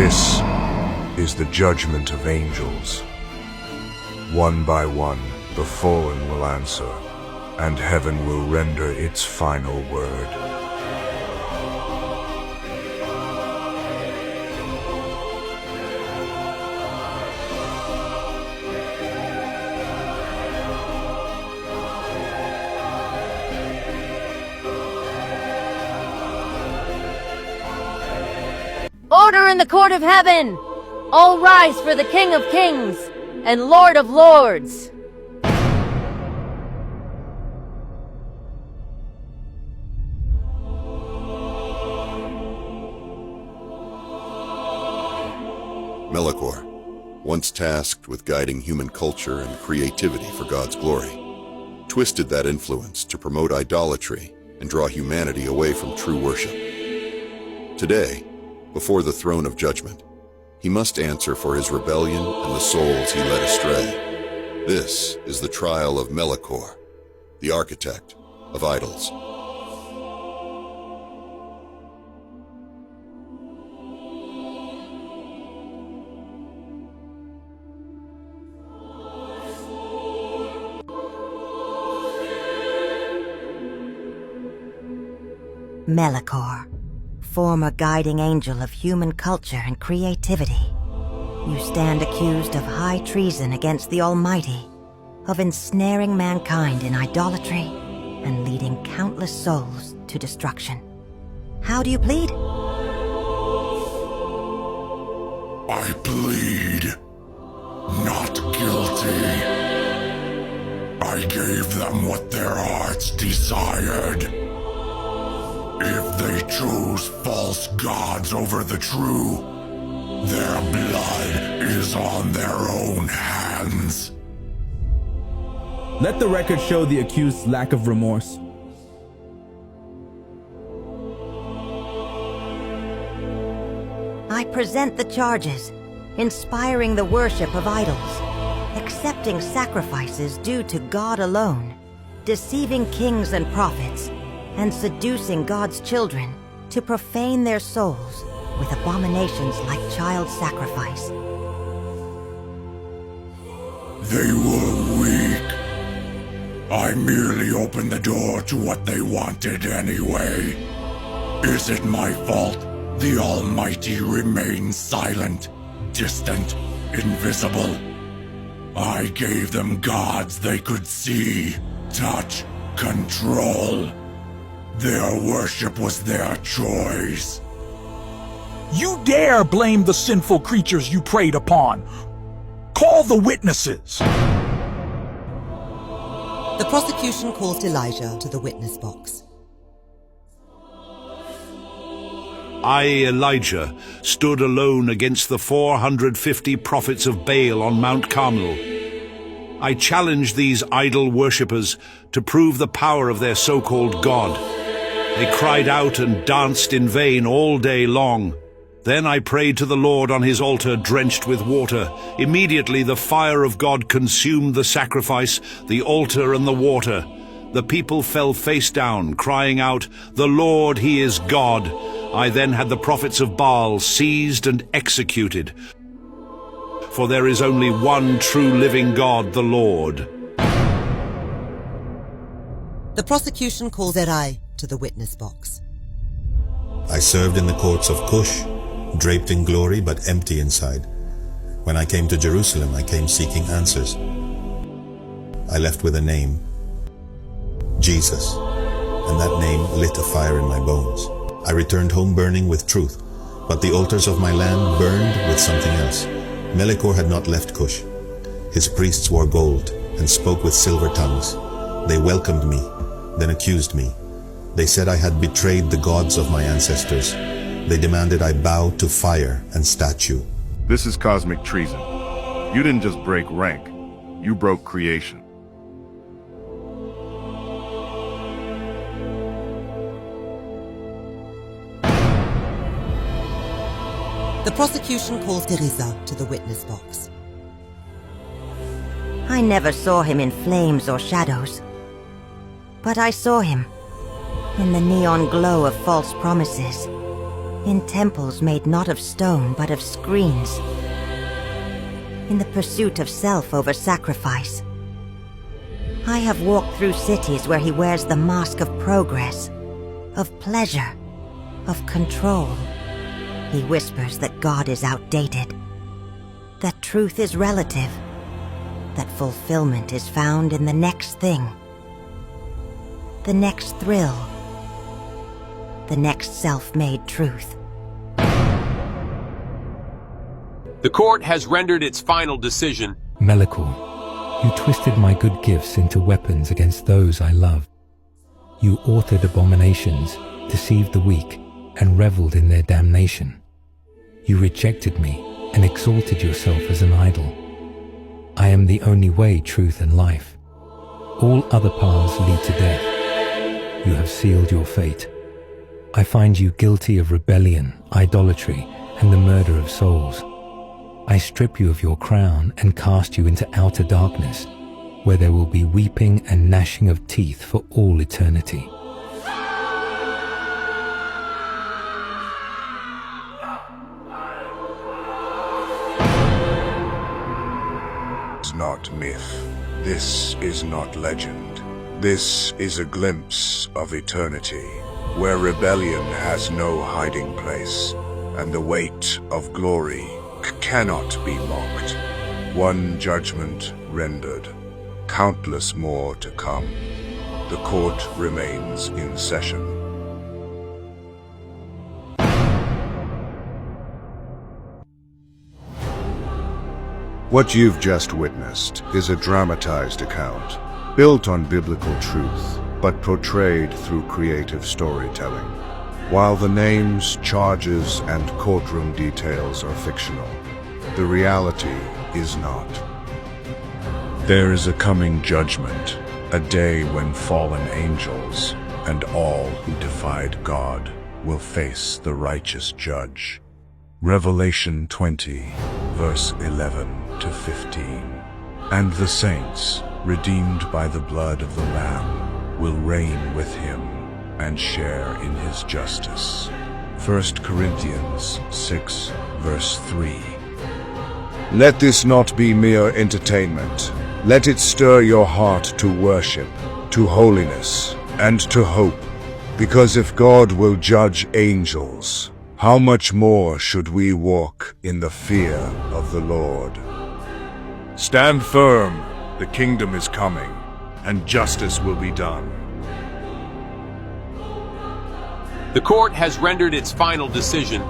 This is the judgment of angels. One by one, the fallen will answer, and heaven will render its final word. Order in the court of heaven! All rise for the King of Kings and Lord of Lords! Melekor, once tasked with guiding human culture and creativity for God's glory, twisted that influence to promote idolatry and draw humanity away from true worship. Today, before the throne of judgment, he must answer for his rebellion and the souls he led astray. This is the trial of Melekor, the architect of idols. Melekor, former guiding angel of human culture and creativity. You stand accused of high treason against the Almighty, of ensnaring mankind in idolatry and leading countless souls to destruction. How do you plead? I plead not guilty. I gave them what their hearts desired. If they chose false gods over the true, their blood is on their own hands. Let the record show the accused's lack of remorse. I present the charges, inspiring the worship of idols, accepting sacrifices due to God alone, deceiving kings and prophets, and seducing God's children to profane their souls with abominations like child sacrifice. They were weak. I merely opened the door to what they wanted anyway. Is it my fault the Almighty remains silent, distant, invisible? I gave them gods they could see, touch, control. Their worship was their choice. You dare blame the sinful creatures you preyed upon? Call the witnesses! The prosecution calls Elijah to the witness box. I, Elijah, stood alone against the 450 prophets of Baal on Mount Carmel. I challenged these idol worshippers to prove the power of their so-called God. They cried out and danced in vain all day long. Then I prayed to the Lord on his altar drenched with water. Immediately the fire of God consumed the sacrifice, the altar and the water. The people fell face down, crying out, "The Lord, he is God." I then had the prophets of Baal seized and executed. For there is only one true living God, the Lord. The prosecution calls Erai to the witness box. I served in the courts of Cush, draped in glory but empty inside. When I came to Jerusalem, I came seeking answers. I left with a name, Jesus, and that name lit a fire in my bones. I returned home burning with truth, but the altars of my land burned with something else. Melekor had not left Cush. His priests wore gold and spoke with silver tongues. They welcomed me, then accused me. They said I had betrayed the gods of my ancestors. They demanded I bow to fire and statue. This is cosmic treason. You didn't just break rank, you broke creation. The prosecution calls Teresa to the witness box. I never saw him in flames or shadows, but I saw him in the neon glow of false promises, in temples made not of stone but of screens, in the pursuit of self over sacrifice. I have walked through cities where he wears the mask of progress, of pleasure, of control. He whispers that God is outdated, that truth is relative, that fulfillment is found in the next thing, the next thrill, the next self-made truth. The court has rendered its final decision. Melekor, you twisted my good gifts into weapons against those I love. You authored abominations, deceived the weak, and reveled in their damnation. You rejected me and exalted yourself as an idol. I am the only way, truth, and life. All other paths lead to death. You have sealed your fate. I find you guilty of rebellion, idolatry, and the murder of souls. I strip you of your crown and cast you into outer darkness, where there will be weeping and gnashing of teeth for all eternity. It's not myth. This is not legend. This is a glimpse of eternity, where rebellion has no hiding place, and the weight of glory cannot be mocked. One judgment rendered, countless more to come. The court remains in session. What you've just witnessed is a dramatized account, built on biblical truth, but portrayed through creative storytelling. While the names, charges, and courtroom details are fictional, the reality is not. There is a coming judgment, a day when fallen angels and all who defied God will face the righteous judge. Revelation 20, verse 11 to 15. And the saints, redeemed by the blood of the Lamb, will reign with him and share in his justice. 1 Corinthians 6, verse 3. Let this not be mere entertainment. Let it stir your heart to worship, to holiness, and to hope. Because if God will judge angels, how much more should we walk in the fear of the Lord? Stand firm, the kingdom is coming, and justice will be done. The court has rendered its final decision.